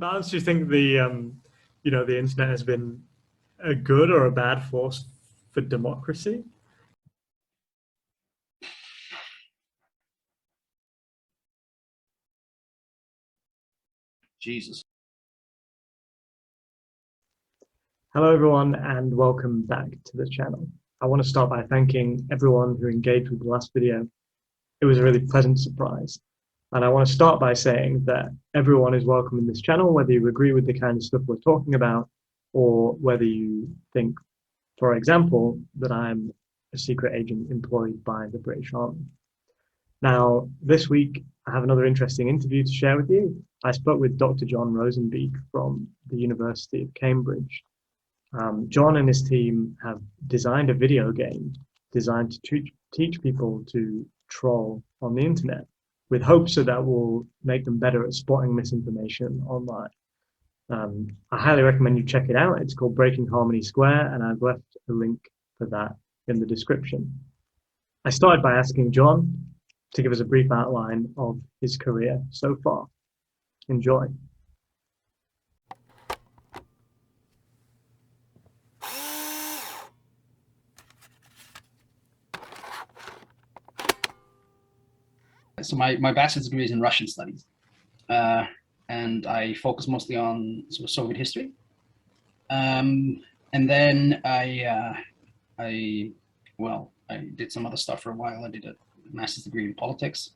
balance, do you think the internet has been a good or a bad force for democracy? Jesus. Hello, everyone, and welcome back to the channel. I want to start by thanking everyone who engaged with the last video. It was a really pleasant surprise. And I want to start by saying that everyone is welcome in this channel, whether you agree with the kind of stuff we're talking about, or whether you think, for example, that I'm a secret agent employed by the British Army. Now, this week, I have another interesting interview to share with you. I spoke with Dr. Jon Roozenbeek from the University of Cambridge. Jon and his team have designed a video game designed to teach people to troll on the internet, with hopes that will make them better at spotting misinformation online. I highly recommend you check it out. It's called Breaking Harmony Square, and I've left a link for that in the description. I started by asking Jon to give us a brief outline of his career so far. Enjoy. So my bachelor's degree is in Russian studies, and I focus mostly on sort of Soviet history. And then I did some other stuff for a while. I did a master's degree in politics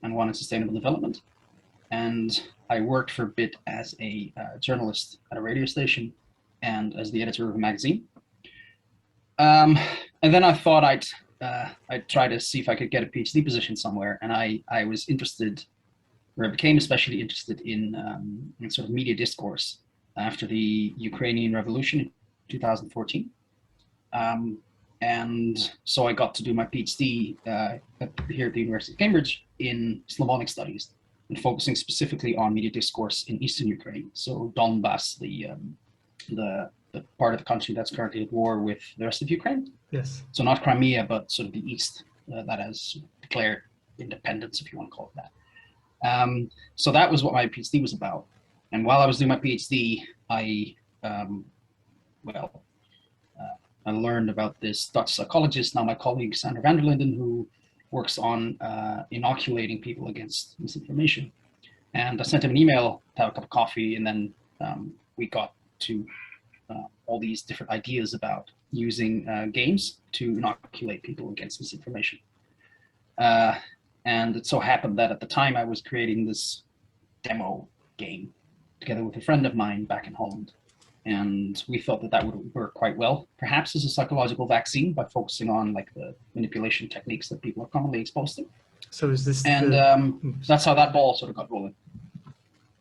and one in sustainable development. And I worked for a bit as a journalist at a radio station and as the editor of a magazine. And then I thought I'd try to see if I could get a PhD position somewhere. And I was interested, or I became especially interested in sort of media discourse after the Ukrainian Revolution in 2014. And so I got to do my PhD here at the University of Cambridge in Slavonic studies, and focusing specifically on media discourse in Eastern Ukraine. So Donbass, the part of the country that's currently at war with the rest of Ukraine. Yes. So not Crimea, but sort of the East that has declared independence, if you want to call it that. So that was what my PhD was about. And while I was doing my PhD, I learned about this Dutch psychologist, now my colleague Sander van der Linden, who works on inoculating people against misinformation. And I sent him an email to have a cup of coffee, and then we got to all these different ideas about using games to inoculate people against misinformation. And it so happened that at the time I was creating this demo game together with a friend of mine back in Holland. And we thought that that would work quite well, perhaps as a psychological vaccine, by focusing on like the manipulation techniques that people are commonly exposed to. So is this that's how that ball sort of got rolling.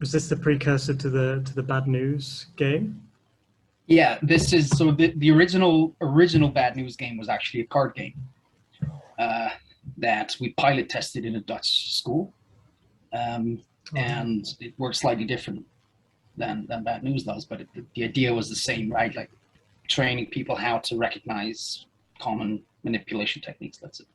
Was this the precursor to the Bad News game? Yeah, this is the original Bad News game was actually a card game that we pilot tested in a Dutch school, and it works slightly different than Bad News does, but the idea was the same, right? Like training people how to recognize common manipulation techniques. That's it.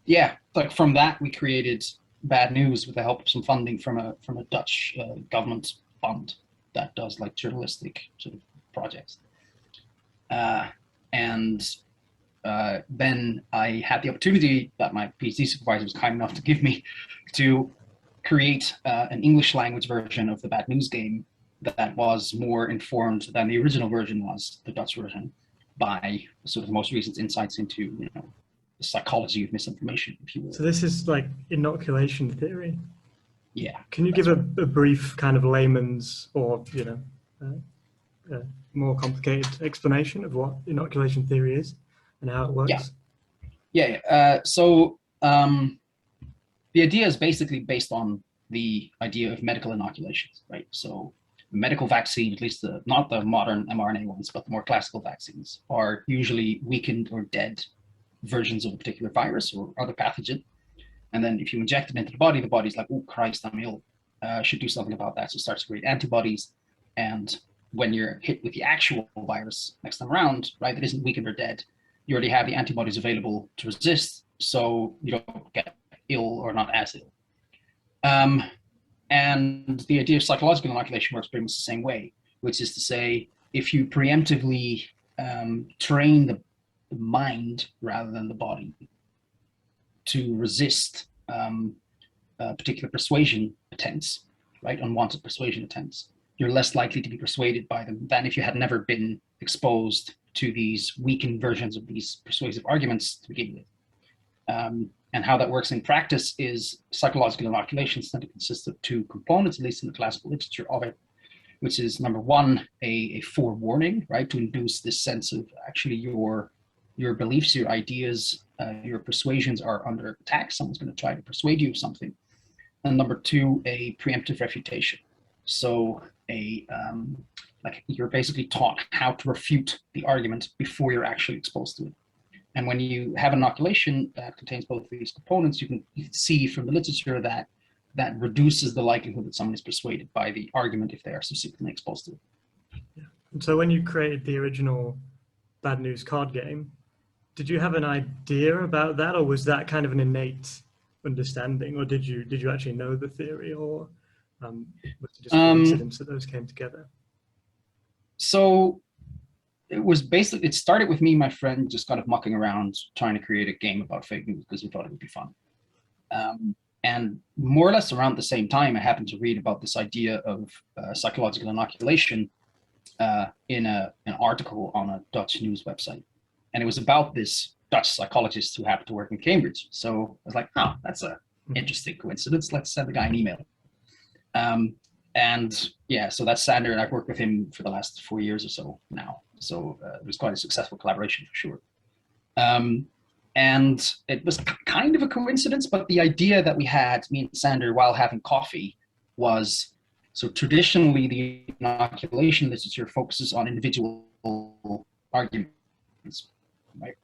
Yeah, like from that we created Bad News with the help of some funding from a Dutch government fund that does like journalistic sort of projects. Then I had the opportunity that my PhD supervisor was kind enough to give me to create an English language version of the Bad News game that was more informed than the original version was, the Dutch version, by sort of the most recent insights into the psychology of misinformation, if you will. So this is like inoculation theory. Yeah. Can you give a brief kind of layman's or more complicated explanation of what inoculation theory is and how it works? So the idea is basically based on the idea of medical inoculations, right? So medical vaccine, at least not the modern mRNA ones, but the more classical vaccines, are usually weakened or dead versions of a particular virus or other pathogen. And then if you inject it into the body's like, oh Christ, I'm ill, should do something about that. So it starts to create antibodies. And when you're hit with the actual virus next time around, right, that isn't weakened or dead, you already have the antibodies available to resist, so you don't get ill or not as ill. And the idea of psychological inoculation works pretty much the same way, which is to say, if you preemptively train the mind rather than the body to resist particular persuasion attempts, right, unwanted persuasion attempts, you're less likely to be persuaded by them than if you had never been exposed to these weakened versions of these persuasive arguments to begin with. And how that works in practice is psychological inoculations tend to consist of two components, at least in the classical literature of it, which is number one, a forewarning, right, to induce this sense of actually your beliefs, your ideas, your persuasions are under attack. Someone's going to try to persuade you of something. And number two, a preemptive refutation. So like you're basically taught how to refute the argument before you're actually exposed to it. And when you have an inoculation that contains both of these components, you can see from the literature that that reduces the likelihood that someone is persuaded by the argument if they are subsequently exposed to it. Yeah. So when you created the original Bad News card game, did you have an idea about that, or was that kind of an innate understanding, or did you actually know the theory, or was it just a coincidence that those came together? So it was basically, it started with me and my friend just kind of mucking around trying to create a game about fake news because we thought it would be fun. And more or less around the same time, I happened to read about this idea of psychological inoculation in an article on a Dutch news website. And it was about this Dutch psychologist who happened to work in Cambridge. So I was like, oh, that's an interesting coincidence. Let's send the guy an email. And yeah, so that's Sander, and I've worked with him for the last 4 years or so now. So it was quite a successful collaboration for sure. And it was kind of a coincidence, but the idea that we had, me and Sander, while having coffee was, so traditionally the inoculation literature focuses on individual arguments, right?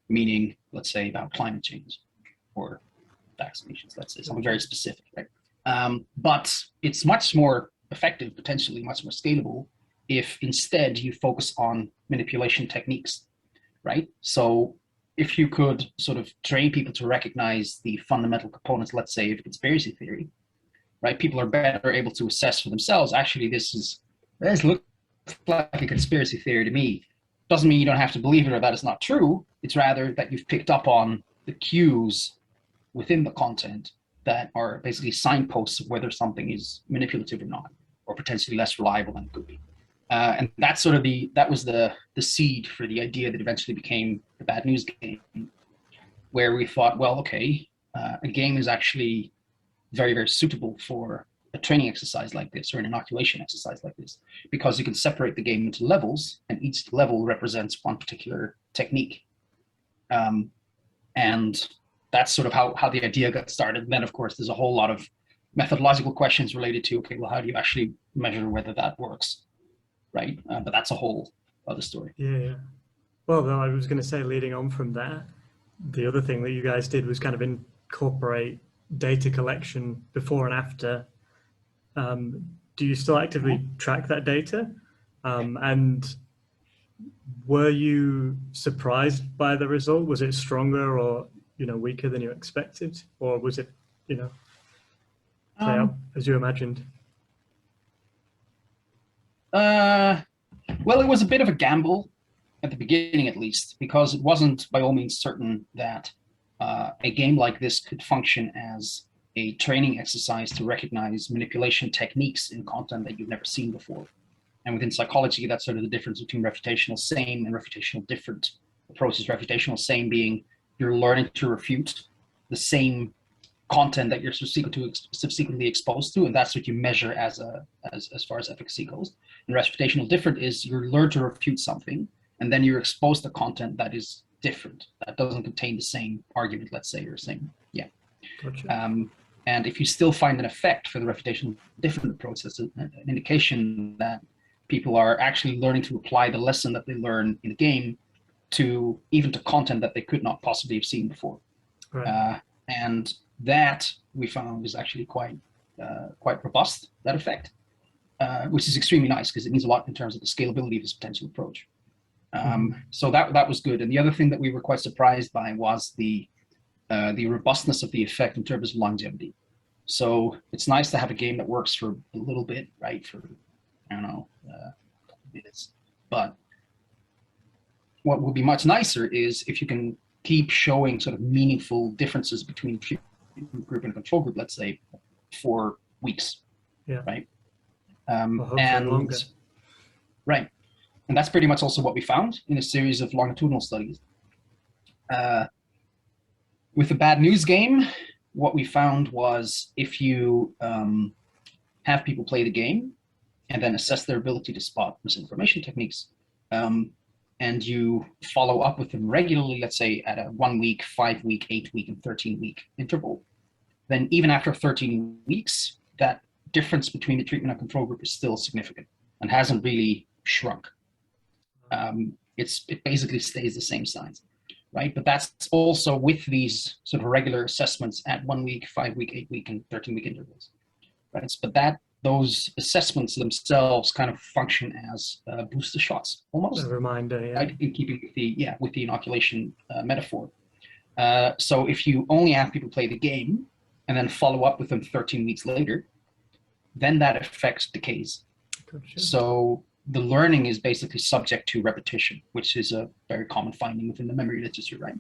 Meaning, let's say about climate change or vaccinations, let's say something very specific, right? But it's much more effective, potentially much more scalable, if instead you focus on manipulation techniques, right? So if you could sort of train people to recognize the fundamental components, let's say, of conspiracy theory, right? People are better able to assess for themselves, actually, this looks like a conspiracy theory to me. Doesn't mean you don't have to believe it or that it's not true. It's rather that you've picked up on the cues within the content that are basically signposts of whether something is manipulative or not, or potentially less reliable than it could be. And that's sort of that was the seed for the idea that eventually became the Bad News game, where we thought, well, okay, a game is actually very, very suitable for a training exercise like this or an inoculation exercise like this, because you can separate the game into levels, and each level represents one particular technique. And that's sort of how the idea got started. And then, of course, there's a whole lot of methodological questions related to, okay, well, how do you actually measure whether that works, right? But that's a whole other story. Yeah. Well, though, I was going to say, leading on from that, the other thing that you guys did was kind of incorporate data collection before and after. Do you still actively track that data? And were you surprised by the result? Was it stronger or weaker than you expected, or was it play out as you imagined? Well, it was a bit of a gamble at the beginning, at least, because it wasn't by all means certain that a game like this could function as a training exercise to recognize manipulation techniques in content that you've never seen before. And within psychology, that's sort of the difference between reputational same and reputational different approaches. Reputational same being you're learning to refute the same content that you're subsequently exposed to, and that's what you measure as far as efficacy goes. And reputational different is you learn to refute something, and then you're exposed to content that is different, that doesn't contain the same argument, let's say, or same, yeah. Gotcha. And if you still find an effect for the reputational different approach, that's an indication that people are actually learning to apply the lesson that they learn in the game to even to content that they could not possibly have seen before. Right. And that we found is actually quite robust, that effect, which is extremely nice because it means a lot in terms of the scalability of this potential approach. So that was good. And the other thing that we were quite surprised by was the robustness of the effect in terms of longevity. So it's nice to have a game that works for a little bit, right? For, I don't know, minutes. But what would be much nicer is if you can keep showing sort of meaningful differences between group and control group, let's say, for weeks, Yeah. right? Or hopefully longer. Right, and that's pretty much also what we found in a series of longitudinal studies. With the bad news game, what we found was if you have people play the game and then assess their ability to spot misinformation techniques, and you follow up with them regularly, let's say at a 1 week, 5 week, 8 week, and 13-week interval, then even after 13 weeks, that difference between the treatment and control group is still significant and hasn't really shrunk. It basically stays the same size, right? But that's also with these sort of regular assessments at 1 week, 5 week, 8 week, and 13-week intervals, right? But those assessments themselves kind of function as booster shots, almost. A reminder, yeah. Right? In keeping with the inoculation metaphor. So if you only have people play the game and then follow up with them 13 weeks later, then that effect decays. Gotcha. So the learning is basically subject to repetition, which is a very common finding within the memory literature, right?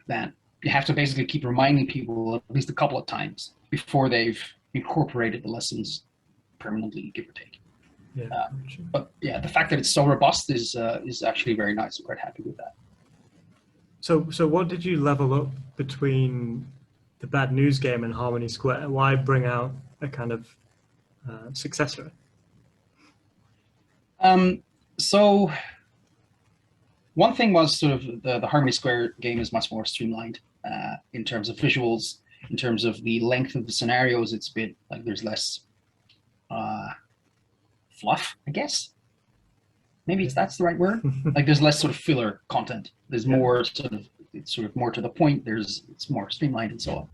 That you have to basically keep reminding people at least a couple of times before they've incorporated the lessons permanently, give or take. Yeah, but yeah, the fact that it's so robust is actually very nice. I'm quite happy with that. So what did you level up between the bad news game and Harmony Square? Why bring out a kind of successor? So one thing was sort of the Harmony Square game is much more streamlined in terms of visuals, in terms of the length of the scenarios. It's a bit like there's less fluff, I guess. Maybe that's the right word. Like there's less sort of filler content. There's more it's sort of more to the point. It's more streamlined and so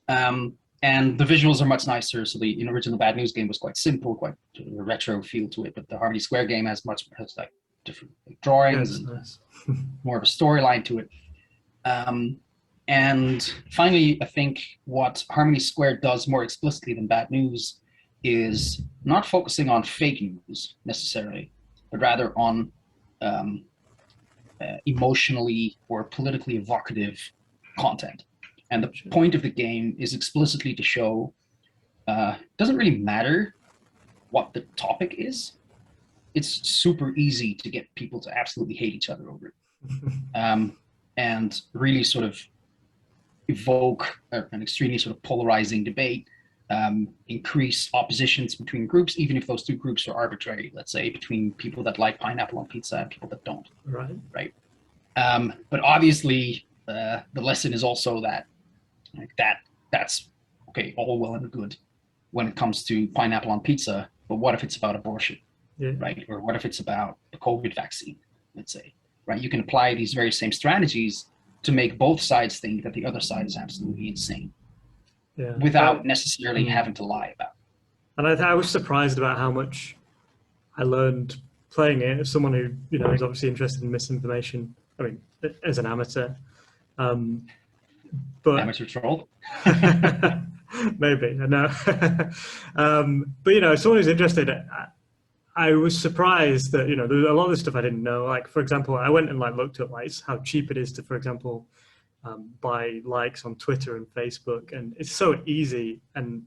on. And the visuals are much nicer. So the original Bad News game was quite simple, quite a retro feel to it. But the Harmony Square game has like different drawings and nice. More of a storyline to it. And finally, I think what Harmony Square does more explicitly than Bad News is not focusing on fake news necessarily, but rather on emotionally or politically evocative content. And the point of the game is explicitly to show it doesn't really matter what the topic is. It's super easy to get people to absolutely hate each other over it. And really sort of evoke an extremely sort of polarizing debate, increase oppositions between groups, even if those two groups are arbitrary, let's say between people that like pineapple on pizza and people that don't. Right. But obviously the lesson is also that that's okay, all well and good when it comes to pineapple on pizza, but what if it's about abortion? Right? Or what if it's about the COVID vaccine, let's say, right? You can apply these very same strategies to make both sides think that the other side is absolutely insane without necessarily having to lie about it. And I was surprised about how much I learned playing it as someone who, is obviously interested in misinformation. I mean, as an amateur. But amateur troll? Maybe, I know. But, someone who's interested, I was surprised that, there's a lot of stuff I didn't know. Like, for example, I went and looked at how cheap it is to, for example, buy likes on Twitter and Facebook. And it's so easy and,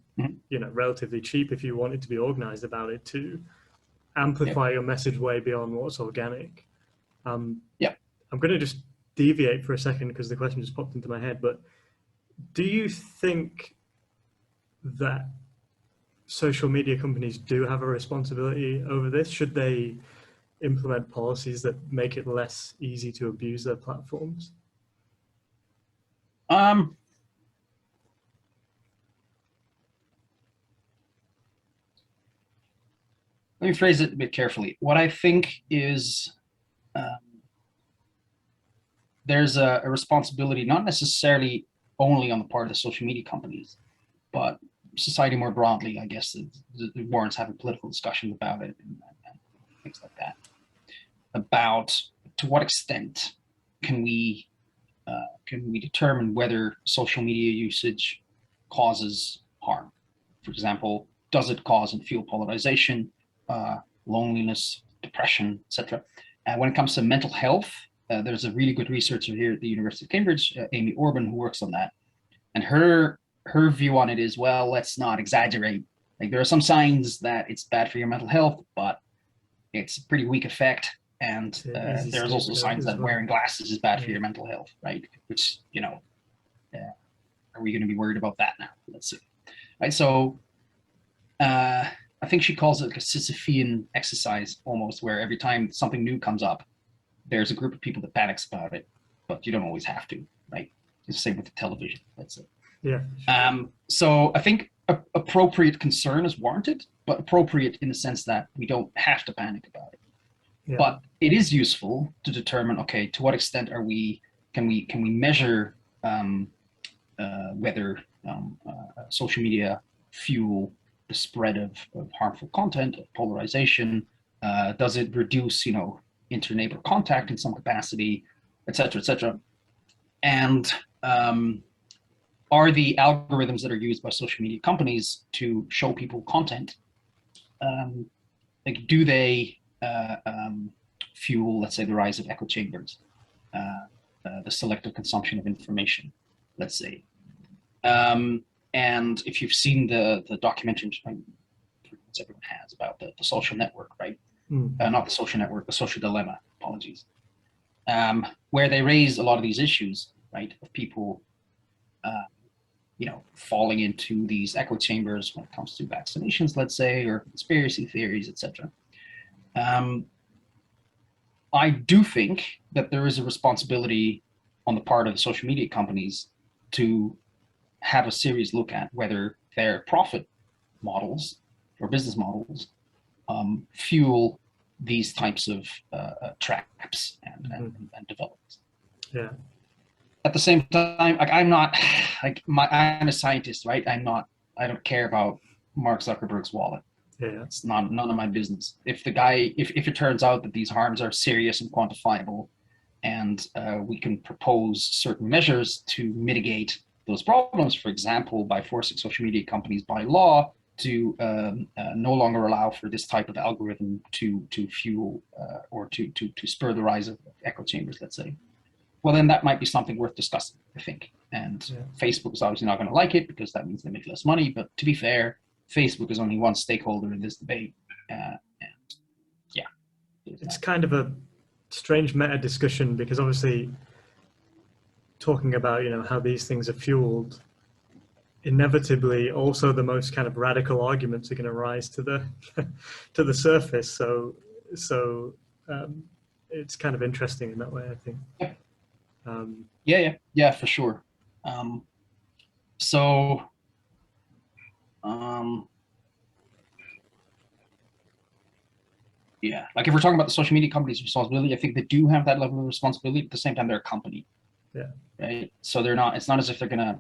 relatively cheap if you wanted to be organized about it to amplify your message way beyond what's organic. I'm going to just deviate for a second because the question just popped into my head. But do you think that social media companies do have a responsibility over this? Should they implement policies that make it less easy to abuse their platforms? Let me phrase it a bit carefully. What I think is there's a responsibility, not necessarily only on the part of the social media companies, but society more broadly, I guess, it warrants having political discussion about it and things like that, about to what extent can we determine whether social media usage causes harm, For example, does it cause and fuel polarization, loneliness, depression, etc.? And when it comes to mental health, there's a really good researcher here at the University of Cambridge, Amy Orban, who works on that. And her view on it is, well, let's not exaggerate. Like, there are some signs that it's bad for your mental health, but it's a pretty weak effect. And there's also signs that wearing glasses is bad for your mental health, right? Which, you know, are we going to be worried about that now? Let's see. Right. So I think she calls it like a Sisyphean exercise almost, where every time something new comes up, there's a group of people that panics about it, but you don't always have to, right? It's the same with the television, let's say. Yeah. So I think appropriate concern is warranted, but appropriate in the sense that we don't have to panic about it. Yeah. But it is useful to determine, okay, to what extent can we measure whether social media fuel the spread of harmful content, of polarization? Does it reduce, you know, inter-neighbor contact in some capacity, et cetera, et cetera? And are the algorithms that are used by social media companies to show people content, like, do they fuel, let's say, the rise of echo chambers, the selective consumption of information, let's say? And if you've seen the documentary everyone has about the social network, right? Not the social network, the social dilemma, apologies, where they raise a lot of these issues, right, of people, you know, falling into these echo chambers when it comes to vaccinations, let's say, or conspiracy theories, etc. I do think that there is a responsibility on the part of the social media companies to have a serious look at whether their profit models or business models fuel these types of traps and developments. Yeah. At the same time, like, I'm not like I'm a scientist, right? I don't care about Mark Zuckerberg's wallet. Yeah. It's none of my business. If it turns out that these harms are serious and quantifiable, and we can propose certain measures to mitigate those problems, for example, by forcing social media companies by law to no longer allow for this type of algorithm to fuel or to spur the rise of echo chambers, let's say, well, then that might be something worth discussing, I think. And Facebook is obviously not going to like it because that means they make less money. But to be fair, Facebook is only one stakeholder in this debate. And yeah. It's kind of a strange meta discussion, because obviously talking about, you know, how these things are fueled, inevitably also the most kind of radical arguments are going to rise to the to the surface. So it's kind of interesting in that way, I think. Yeah, for sure. Yeah, like, if we're talking about the social media companies' responsibility, I think they do have that level of responsibility. At the same time, they're a company. Yeah. Right. So it's not as if they're gonna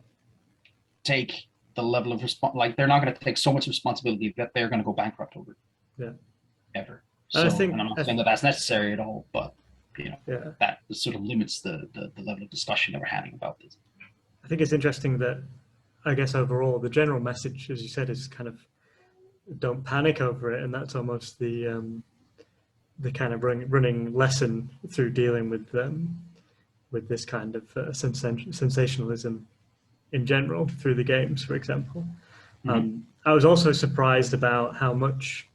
take the level of like, they're not gonna take so much responsibility that they're gonna go bankrupt over it. Yeah. Ever. So, and I'm not saying that that's necessary at all, but, you know, that sort of limits the level of discussion that we're having about this. I think it's interesting that, I guess, overall the general message, as you said, is kind of don't panic over it, and that's almost the kind of running lesson through dealing with this kind of sensationalism in general through the games, for example. I was also surprised about how much,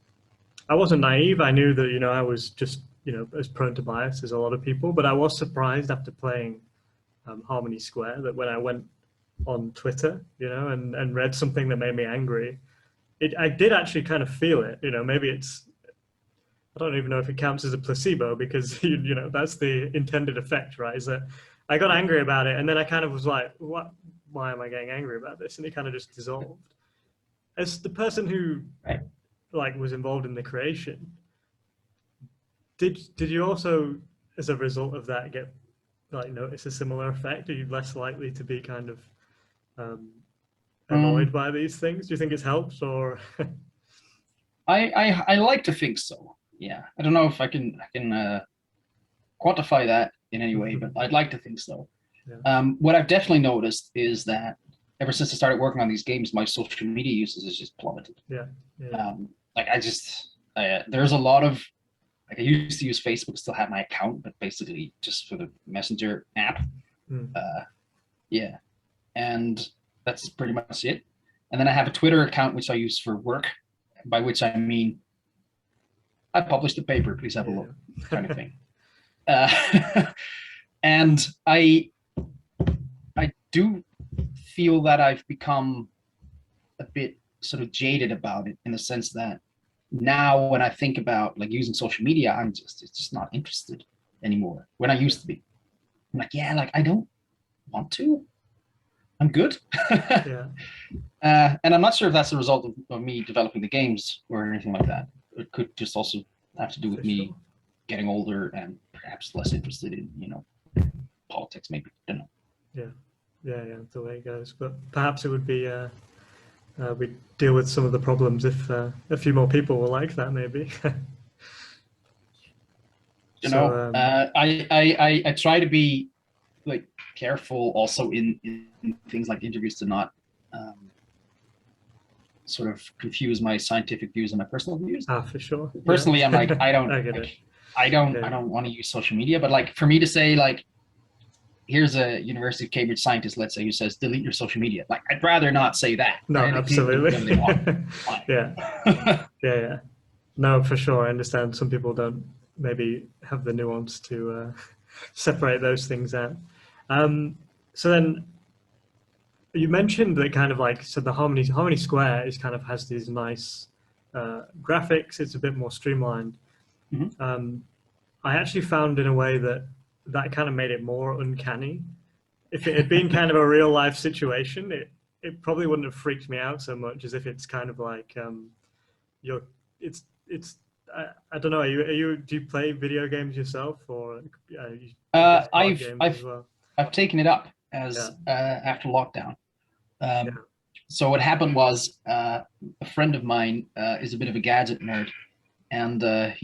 I wasn't naive. I knew that, you know, I was just, you know, as prone to bias as a lot of people, but I was surprised after playing Harmony Square that when I went on Twitter, you know, and read something that made me angry, I did actually kind of feel it. You know, maybe I don't even know if it counts as a placebo, because you know, that's the intended effect, right? Is that I got angry about it, and then I kind of was like, what? Why am I getting angry about this? And it kind of just dissolved. As the person who like was involved in the creation, did you also, as a result of that, get like notice a similar effect? Are you less likely to be kind of annoyed by these things? Do you think it's helped, or? I like to think so. Yeah, I don't know if I can quantify that in any way, but I'd like to think so. Yeah. What I've definitely noticed is that ever since I started working on these games, my social media usage has just plummeted. Yeah. Yeah. Like there's a lot of, like I used to use Facebook, still have my account, but basically just for the Messenger app. Mm. Yeah, and that's pretty much it. And then I have a Twitter account which I use for work, by which I mean I published a paper, please have a look, kind of thing. And I do feel that I've become a bit sort of jaded about it, in the sense that now when I think about like using social media, it's just not interested anymore. When I used to be, I'm like, yeah, like I don't want to. I'm good. Yeah. And I'm not sure if that's a result of me developing the games or anything like that. It could just also have to do with me getting older and perhaps less interested in, politics, maybe. I don't know. Yeah, the way it goes. But perhaps it would be we deal with some of the problems if a few more people were like that, maybe. I try to be like careful also in things like interviews to not sort of confuse my scientific views and my personal views. For sure. Personally, I'm like, I don't want to use social media, but like for me to say like, here's a University of Cambridge scientist, let's say, who says delete your social media. Like, I'd rather not say that. No, right? absolutely. Yeah. No, for sure. I understand some people don't maybe have the nuance to separate those things out. So then you mentioned that kind of like, so the Harmony Square is kind of has these nice graphics. It's a bit more streamlined. Mm-hmm. I actually found in a way that kind of made it more uncanny. If it had been kind of a real life situation, it probably wouldn't have freaked me out so much as if it's kind of like I don't know. Do you play video games yourself, or I've games as well? I've taken it up as after lockdown. So what happened was a friend of mine is a bit of a gadget nerd, and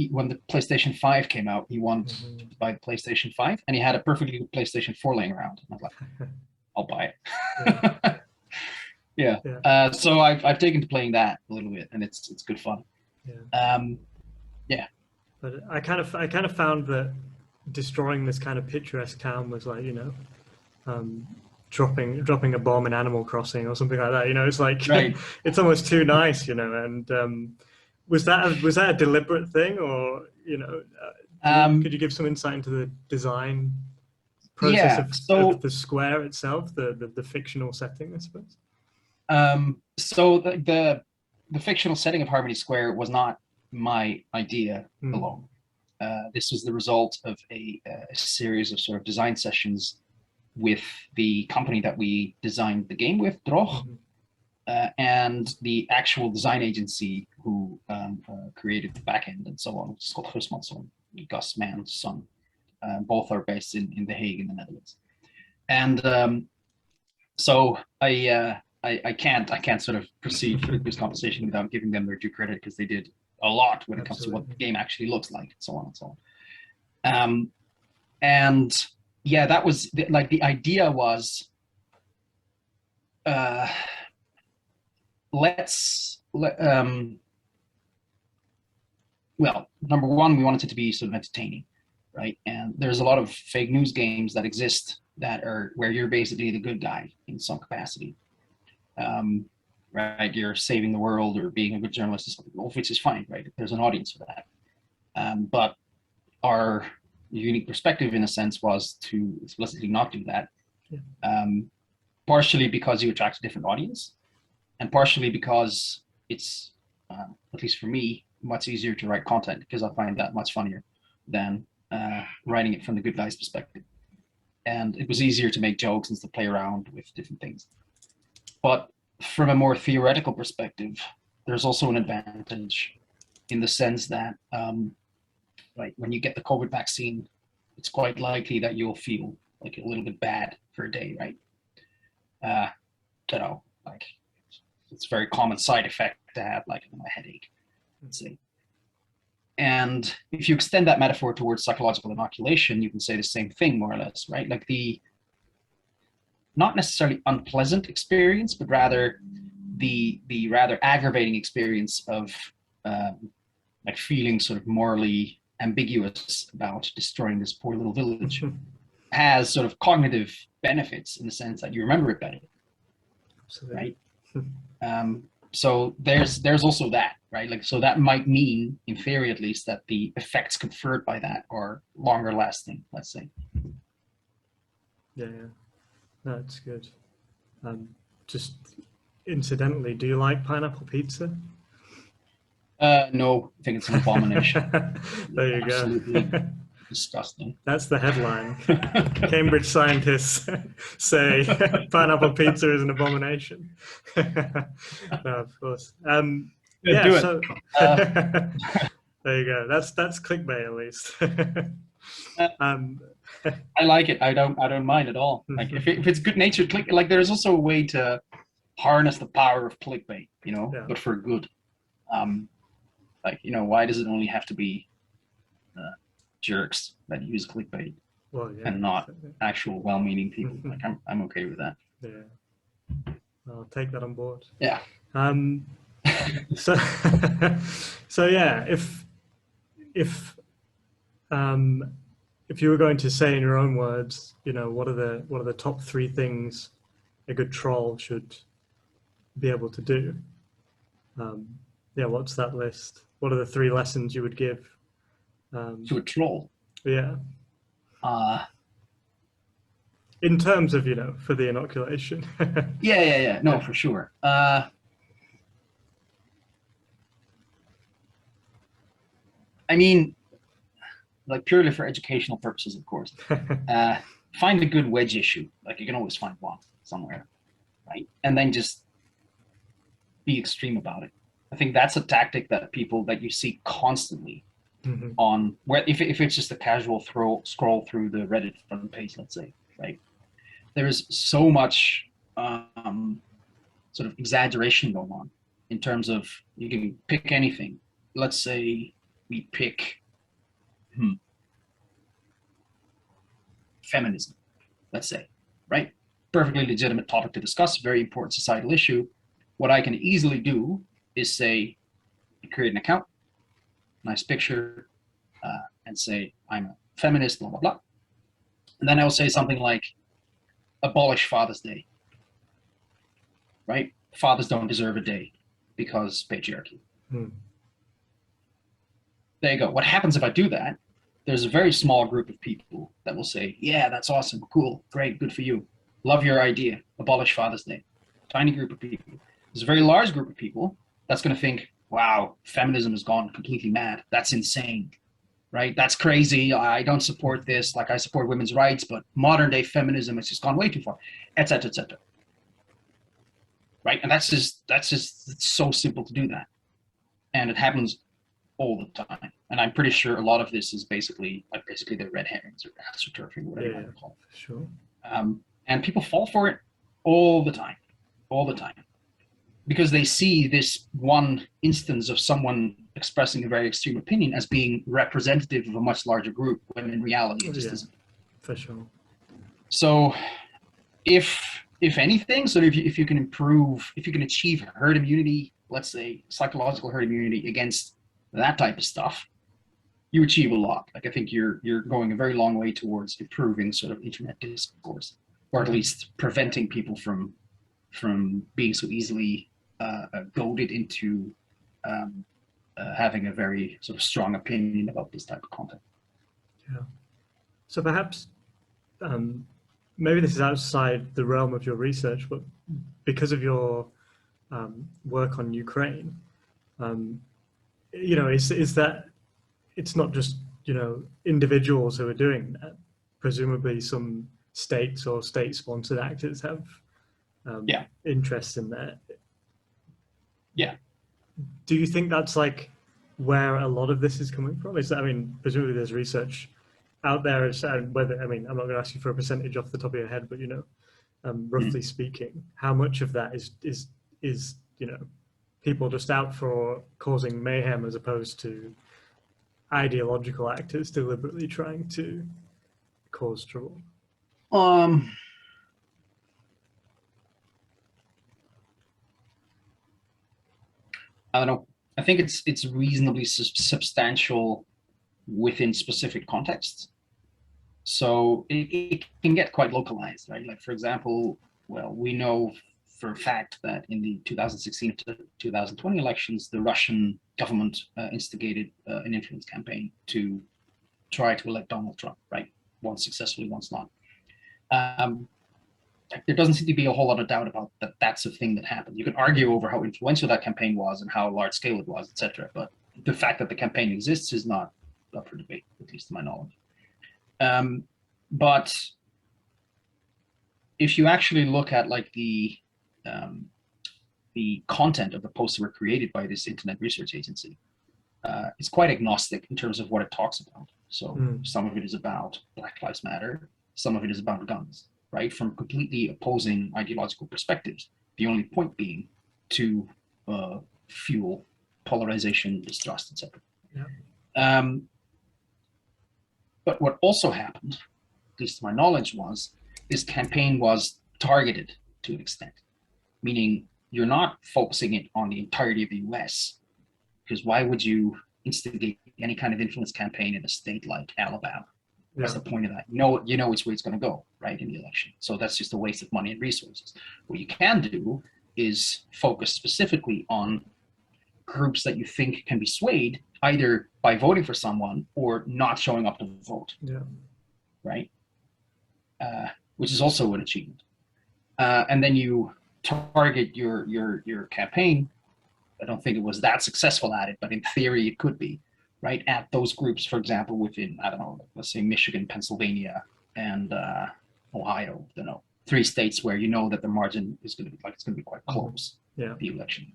when the PlayStation 5 came out, he wanted to buy the PlayStation 5, and he had a perfectly good PlayStation 4 laying around. And I was like, I'll buy it. So I've taken to playing that a little bit, and it's good fun. But I kind of found that destroying this kind of picturesque town was like, dropping a bomb in Animal Crossing or something like that. It's like it's almost too nice, and was that a deliberate thing, or could you give some insight into the design process of the square itself, the fictional setting, I suppose? So the fictional setting of Harmony Square was not my idea alone. This was the result of a series of sort of design sessions with the company that we designed the game with, Droch, and the actual design agency who created the backend and so on, which is called Husmanson, Gus Mann's son. Both are based in The Hague in the Netherlands. And so I can't sort of proceed through this conversation without giving them their due credit, because they did a lot when it comes to what the game actually looks like, and so on and so on. And yeah, that was like the idea was, well, number one, we wanted it to be sort of entertaining, right? And there's a lot of fake news games that exist that are where you're basically the good guy in some capacity. Right, you're saving the world or being a good journalist or something, which is fine, right? There's an audience for that. But our unique perspective, in a sense, was to explicitly not do that. Partially because you attract a different audience, and partially because it's, at least for me, much easier to write content, because I find that much funnier than writing it from the good guy's perspective. And it was easier to make jokes and to play around with different things. But from a more theoretical perspective, there's also an advantage in the sense that, like when you get the COVID vaccine, it's quite likely that you'll feel like a little bit bad for a day, right? Like it's a very common side effect to have, like a headache, let's say. And if you extend that metaphor towards psychological inoculation, you can say the same thing, more or less, right? Like not necessarily unpleasant experience, but rather the rather aggravating experience of uh, like feeling sort of morally ambiguous about destroying this poor little village has sort of cognitive benefits in the sense that you remember it better, Absolutely. right? So there's also that, right? Like, so that might mean, in theory at least, that the effects conferred by that are longer lasting, let's say. Yeah, yeah. No, it's good. Just incidentally, do you like pineapple pizza? No, I think it's an abomination. There you go. Absolutely disgusting. That's the headline. Cambridge scientists say pineapple pizza is an abomination. No, of course. Yeah, Do it. so there you go. That's clickbait at least. um, I like it. I don't mind at all. Like if it's good natured click, like there's also a way to harness the power of clickbait, you know, Yeah. but for good. Like, you know, why does it only have to be jerks that use clickbait Well, yeah, and not actual well-meaning people? Like I'm okay with that. Yeah, I'll take that on board. Yeah. So, so yeah, if if you were going to say in your own words, you know, what are the top three things a good troll should be able to do? Yeah, what's that list? What are the three lessons you would give? To a troll. Yeah. In terms of, you know, for the inoculation. Yeah. No, for sure. I mean, like purely for educational purposes, of course. Find a good wedge issue. Like you can always find one somewhere, right? And then just be extreme about it. I think that's a tactic that people that you see constantly on where if it's just a casual scroll through the Reddit front page, let's say, right? There is so much sort of exaggeration going on in terms of you can pick anything. Let's say we pick feminism, let's say, right? Perfectly legitimate topic to discuss, very important societal issue. What I can easily do is say, create an account, nice picture, and say, I'm a feminist, blah, blah, blah. And then I'll say something like, abolish Father's Day, right? Fathers don't deserve a day because patriarchy. There you go. What happens if I do that? There's a very small group of people that will say, yeah, that's awesome, cool, great, good for you. Love your idea, abolish Father's Day. Tiny group of people. There's a very large group of people that's going to think, wow, feminism has gone completely mad. That's insane, right? That's crazy. I don't support this. Like I support women's rights, but modern day feminism has just gone way too far, etc., etc. Right? And that's just it's so simple to do that. And it happens all the time. And I'm pretty sure a lot of this is basically the red herrings or astroturfing, whatever you want to call it. Sure. And people fall for it all the time, because they see this one instance of someone expressing a very extreme opinion as being representative of a much larger group, when in reality it just isn't. For sure. So, if anything, so if you can achieve herd immunity, let's say psychological herd immunity against that type of stuff, you achieve a lot. Like I think you're going a very long way towards improving sort of internet discourse, or at least preventing people from being so easily goaded into having a very sort of strong opinion about this type of content. Yeah. So perhaps maybe this is outside the realm of your research, but because of your work on Ukraine, you know, is that it's not just, you know, individuals who are doing that. Presumably some states or state-sponsored actors have interest in that. Yeah. Do you think that's like where a lot of this is coming from? Is that, I mean, presumably there's research out there as whether, I mean, I'm not going to ask you for a percentage off the top of your head, but, you know, roughly speaking, how much of that is, you know, people just out for causing mayhem as opposed to ideological actors deliberately trying to cause trouble? I don't know. I think it's reasonably substantial within specific contexts. So it can get quite localized, right? Like, for example, well, we know for a fact that in the 2016 to 2020 elections, the Russian government instigated an influence campaign to try to elect Donald Trump, right? Once successfully, once not. There doesn't seem to be a whole lot of doubt about that. That's a thing that happened. You can argue over how influential that campaign was and how large scale it was, etc. But the fact that the campaign exists is not up for debate, at least to my knowledge. But if you actually look at like the content of the posts that were created by this internet research agency, it's quite agnostic in terms of what it talks about. So some of it is about Black Lives Matter, some of it is about guns, right? From completely opposing ideological perspectives. The only point being to fuel polarization, distrust, etc. Yeah. But what also happened, at least to my knowledge, was this campaign was targeted to an extent, meaning you're not focusing it on the entirety of the US, because why would you instigate any kind of influence campaign in a state like Alabama? What's the point of that? You know which way it's going to go, right, in the election. So that's just a waste of money and resources. What you can do is focus specifically on groups that you think can be swayed either by voting for someone or not showing up to vote. Yeah. Right? Which is also an achievement. And then you target your campaign. I don't think it was that successful at it, but in theory it could be, right? At those groups, for example, within, I don't know, let's say Michigan, Pennsylvania, and Ohio, I don't know, 3 states where you know that the margin is going to be it's going to be quite close. Yeah. The election.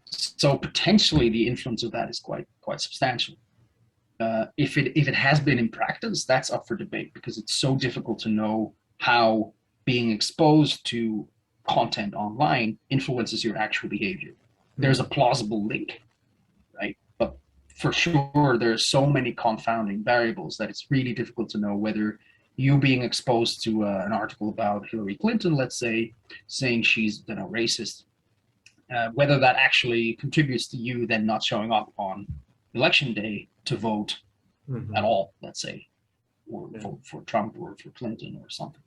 So potentially the influence of that is quite substantial. If it has been in practice, that's up for debate, because it's so difficult to know how being exposed to content online influences your actual behavior. There's a plausible link, right? But for sure, there's so many confounding variables that it's really difficult to know whether you being exposed to an article about Hillary Clinton, let's say, saying she's racist, whether that actually contributes to you then not showing up on election day to vote at all, let's say, or vote for Trump or for Clinton or something.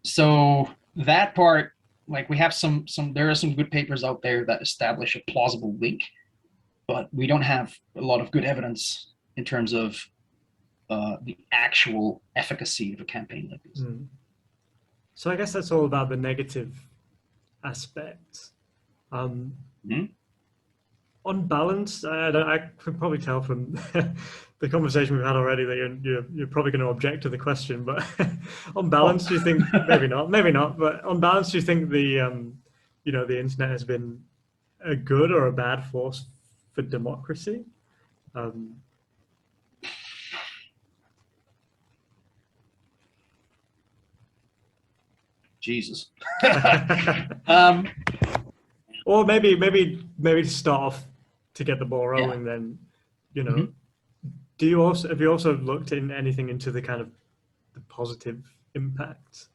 So that part, like, we have there are some good papers out there that establish a plausible link, but we don't have a lot of good evidence in terms of the actual efficacy of a campaign like this. So I guess that's all about the negative aspects. On balance, I could probably tell from the conversation we've had already that you're probably going to object to the question. But on balance, do you think maybe not? But on balance, do you think the the internet has been a good or a bad force for democracy? Jesus. Or maybe to start off, to get the ball rolling, then, have you also looked in anything into the kind of the positive impact?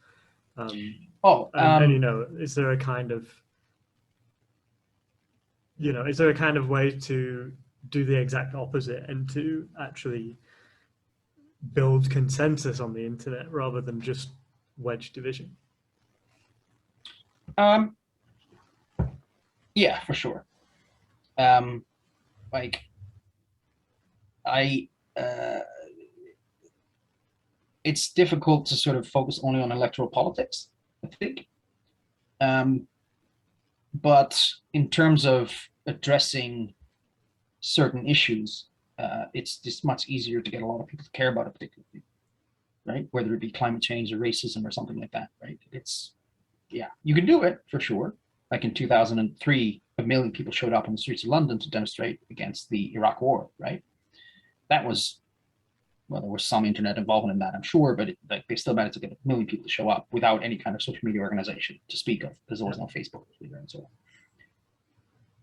Is there a kind of way to do the exact opposite and to actually build consensus on the internet rather than just wedge division? Yeah, for sure. It's difficult to sort of focus only on electoral politics, I think. But in terms of addressing certain issues, it's just much easier to get a lot of people to care about a particular thing, right? Whether it be climate change or racism or something like that, right? You can do it for sure. Like in 2003, 1 million people showed up on the streets of London to demonstrate against the Iraq War, right? That was, well, there was some internet involvement in that, I'm sure, but they still managed to get 1 million people to show up without any kind of social media organization to speak of, because there was no Facebook, Twitter, and so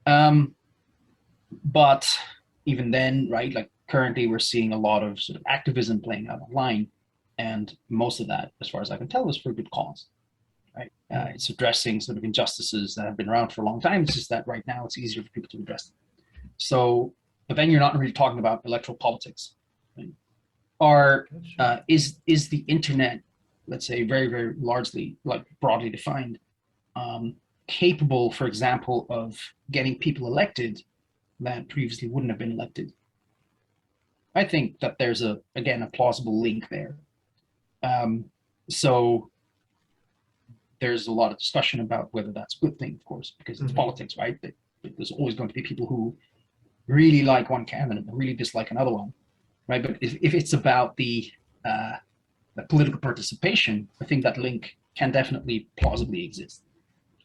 on. But even then, right, like currently we're seeing a lot of sort of activism playing out online, and most of that, as far as I can tell, is for good cause. right? It's addressing sort of injustices that have been around for a long time. It's just that right now it's easier for people to address them. So, but then you're not really talking about electoral politics. Right? Is the internet, let's say, very, very largely, like broadly defined, capable, for example, of getting people elected that previously wouldn't have been elected? I think that there's again a plausible link there. So there's a lot of discussion about whether that's a good thing, of course, because it's politics, right? There's always going to be people who really like one candidate and really dislike another one, right? But if it's about the political participation, I think that link can definitely plausibly exist.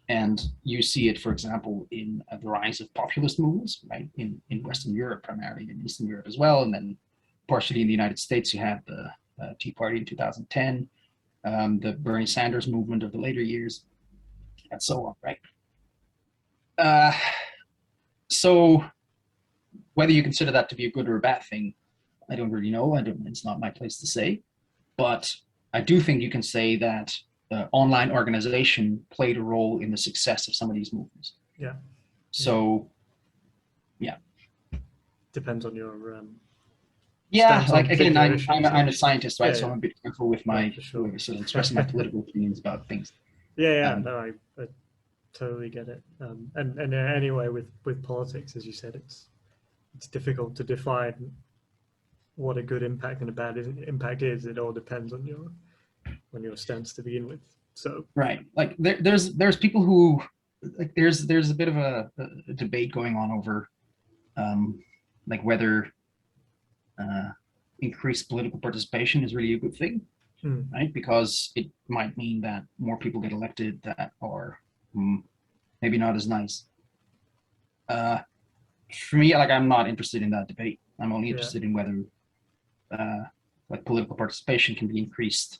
And you see it, for example, in the rise of populist movements, right? In Western Europe, primarily, in Eastern Europe as well. And then partially in the United States, you had the Tea Party in 2010, the Bernie Sanders movement of the later years, and so on, right? So whether you consider that to be a good or a bad thing, I don't really know. It's not my place to say. But I do think you can say that online organization played a role in the success of some of these movements. Yeah. So, yeah. Depends on your yeah, like again, I'm a scientist, right? Yeah, so I'm a bit careful with my sure. sort of expressing my political opinions about things. Yeah, no, I totally get it. And anyway, with politics, as you said, it's difficult to define what a good impact and a bad impact is. It all depends on your stance to begin with. So right, like there's people who like there's a bit of a debate going on over like whether increased political participation is really a good thing, right? Because it might mean that more people get elected that are maybe not as nice. For me, like I'm not interested in that debate. I'm only interested in whether like political participation can be increased.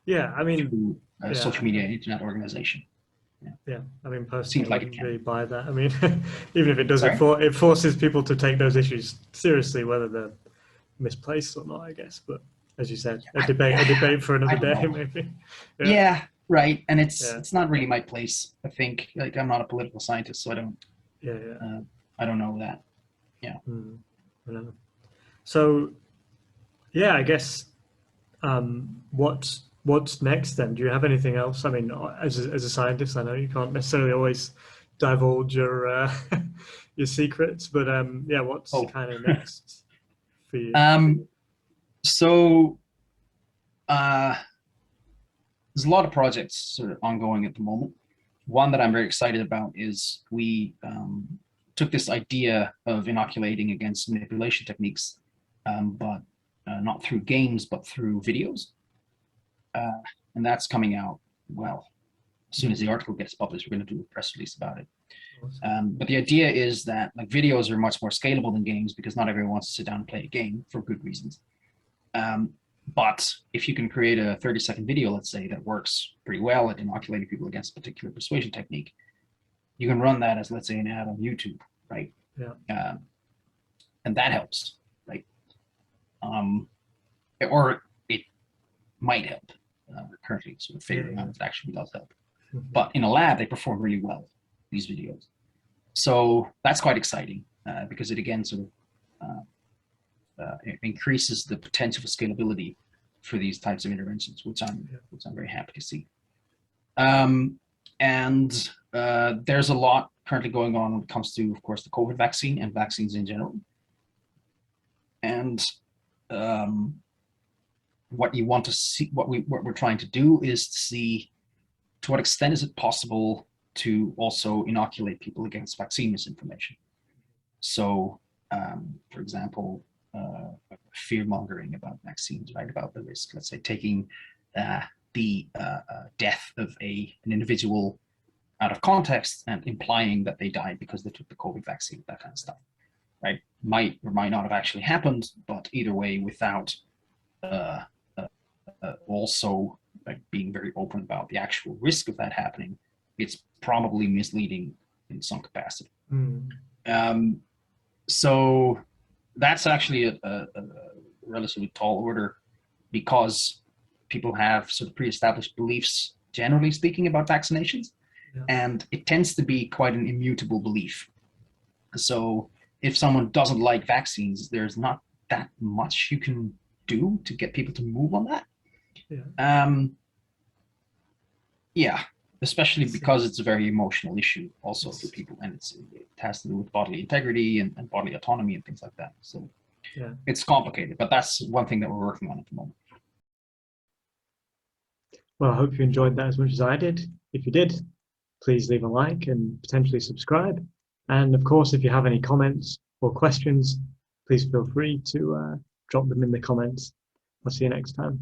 Yeah, I mean, through social media and internet organization. Yeah, I mean, personally, like I wouldn't really buy that. I mean, even if it does, Sorry? it forces people to take those issues seriously, whether they're misplaced or not, I guess. But as you said, a debate for another day, maybe. Yeah, right. And it's not really my place. I think like I'm not a political scientist, so I don't. I don't know that. Yeah. I don't know. So, yeah, I guess what's next then? Do you have anything else? I mean, as a scientist, I know you can't necessarily always divulge your your secrets, but yeah, what's kind of next for you? So there's a lot of projects sort of ongoing at the moment. One that I'm very excited about is we took this idea of inoculating against manipulation techniques, but not through games, but through videos. And that's coming out, well, as soon as the article gets published, we're going to do a press release about it. But the idea is that like videos are much more scalable than games because not everyone wants to sit down and play a game for good reasons. But if you can create a 30-second video, let's say, that works pretty well at inoculating people against a particular persuasion technique, you can run that as, let's say, an ad on YouTube, right? Yeah. And that helps, right? Or it might help. We're currently sort of figuring out if it actually does help. But in a lab, they perform really well, these videos. So that's quite exciting because it again sort of it increases the potential for scalability for these types of interventions, which I'm very happy to see. And there's a lot currently going on when it comes to, of course, the COVID vaccine and vaccines in general. And what you want to see, what we're trying to do is to see to what extent is it possible to also inoculate people against vaccine misinformation. So, for example, fear mongering about vaccines, right? About the risk, let's say, taking the death of an individual out of context and implying that they died because they took the COVID vaccine, that kind of stuff, right? Might or might not have actually happened, but either way, without also like being very open about the actual risk of that happening, it's probably misleading in some capacity. So that's actually a relatively tall order because people have sort of pre-established beliefs generally speaking, about vaccinations. Yeah. And it tends to be quite an immutable belief. So if someone doesn't like vaccines, there's not that much you can do to get people to move on that. Yeah, especially because it's a very emotional issue also for people, and it has to do with bodily integrity and bodily autonomy and things like that. So yeah, it's complicated, but that's one thing that we're working on at the moment. well, I hope you enjoyed that as much as I did. If you did, please leave a like and potentially subscribe. And of course, if you have any comments or questions, please feel free to drop them in the comments. I'll see you next time.